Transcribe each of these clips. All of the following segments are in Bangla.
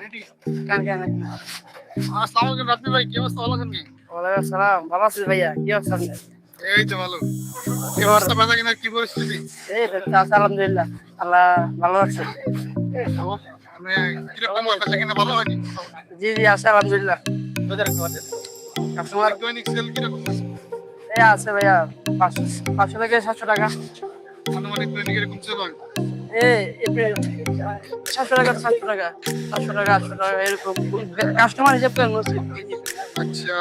আসসালামু আলাইকুম রাব্বি ভাই, কি অবস্থা? ভালো আছেন কি? ওয়ালাইকুম আসসালাম। ভালো আছিস ভাইয়া? কি অবস্থা আপনার? এই তো ভালো। কি অবস্থা, বেচা কিনার কি পরিস্থিতি? এই তো আছে, আলহামদুলিল্লাহ। আল্লাহ ভালো রাখছে। তো, মানে কিরকম বেচা কিনা ভালো হয়নি? জি জি, আছে আলহামদুলিল্লাহ। কাস্টমার মানে দৈনিক সেল কিরকম আছে? এই আছে ভাইয়া, 500 থেকে 700 টাকা। আনুমানিক দৈনিক এরকম সেল হয়? এই এপ্রিল 700 টাকা, 700 টাকা, 500 টাকা, 800 টাকা এরকম কাস্টমার হিসাব করে নছি। আচ্ছা,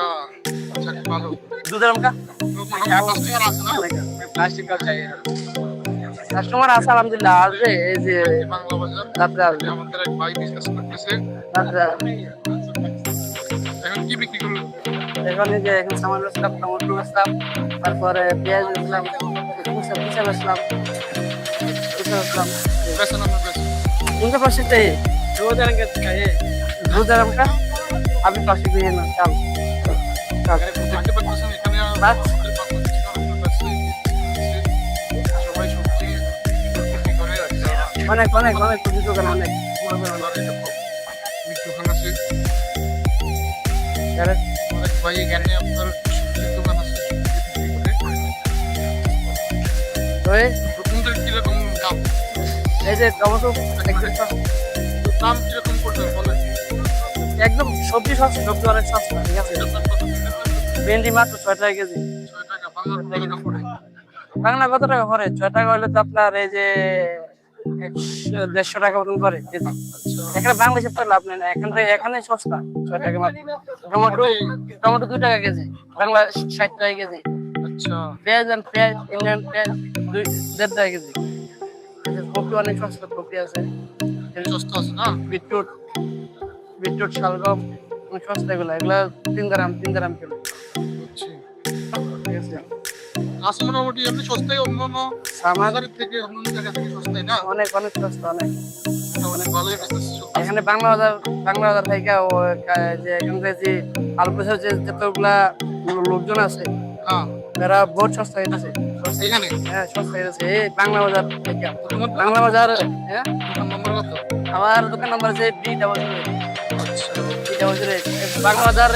যাক ভালো। দুধের আমকা তো মোটামুটি কাস্টমার আছে না? প্লাস্টিক কাপ চাই। কাস্টমার আছে আলহামদুলিল্লাহ, আসবে এই যে এই যে বাংলা বাজার, রাত্রে আসবে। আমাদের এক ভাই বিজনেস করতেছে। রাত্রে এখন কি বিক্রি করলো? এখন এই যে এখন সামান্য বেচলাম, টমেটো বেচলাম, তারপরে পেঁয়াজ বেচলাম, কুচা বেচলাম, বেচেন আপনার বেচেন? उनके पास से दो हजार का चाहिए, 2000 का अभी पास भी है ना चाल দেখতে পাচ্ছেন এখানে বাস সবাই সবজি বিক্রি করে রাখছে। অনেক অনেক অনেক কিছু দোকান অনেক দোকান আছে, যারা অনেক ভাই এখানে আপনার সবজির দোকান আছে, সবজি বিক্রি করে। তো আপনাদের কিরকম দাম? এই যে টমেটো দাম কিরকম পড়বে বলেন? একদম সবজি সস্তা, সবজি অনেক সস্তা, ঠিক আছে। ভেন্ডি মাত্র 6 টাকা কেজি। 6 টাকা। বাংলার কত টাকা পড়ে? বাংলা কত টাকা করে? 6 টাকা হলে তো আপনার এই যে 150 টাকা মতন করে কেজি। এখানে বাংলা হিসাব করে লাভ নেই না, এখানে সস্তা 6 টাকা মাত্র। টমেটো টমেটো 2 টাকা কেজি, বাংলা 60 টাকা কেজি। আচ্ছা, পেঁয়াজ ইন্ডিয়ান পেঁয়াজ 1.5 টাকা কেজি। কপি অনেক সস্তা, কপি আছে, সস্তা আছে না? বিটরুট শালগম অনেক সস্তা। এগুলা 3 গ্রাম কিলো, বুঝছি। ঠিক আছে। আছে মোটামুটি এমনি সস্তায়, অন্যান্য বাজারের থেকে অন্যান্য জায়গা থেকে সস্তায় না? অনেক অনেক সস্তা, অনেক। অনেক ভালোই বিজনেস চলছে। এখানে বাংলা বাজার থেকে যে এখানকার যে আলপেশার যে যতগুলা লোকজন আছে, হ্যাঁ, তারা বহুত সস্তা হইতেছে। এখানে হ্যাঁ, সস্তা হইতেছে এই বাংলা বাজার থেকে। তোমার বাংলা বাজার, হ্যাঁ, দোকান নম্বর কত? আমার দোকান নাম্বার আছে B00। আচ্ছা, বাংলা বাজার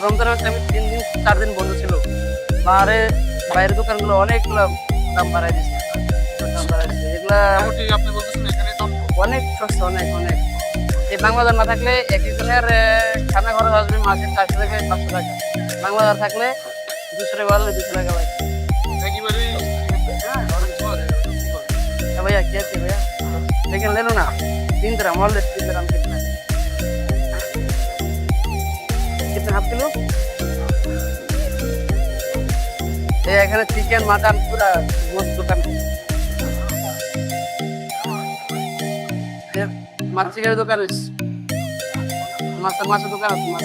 রমজান হচ্ছে আমি 3 দিন 4 দিন বন্ধ ছিল। বাইরের দোকানগুলো অনেকগুলো দাম বাড়াই দিচ্ছে, এগুলা মোটামুটি আপনি বলতেছেন এখানে দাম কম। অনেক সস্তা, অনেক অনেক। এই বাংলা বাজার না থাকলে একজনের খানা খরচ আসবে মাসে 400 থেকে 500 টাকা। বাংলা বাজার থাকলে 200 টাকা বাড়লে 200 টাকা ভাই। একেবারেই হ্যাঁ, भैया क्या थी भैया, लेकिन ले लो ना 3 ग्राम और 3 ग्राम कितना है? कितना हाफ किलो? ये এখানে চিকেন মাটন পুরা গোস্ত দোকান। মাছ চিকেনের দোকান আছে, মাছের দোকান আছে, মাছ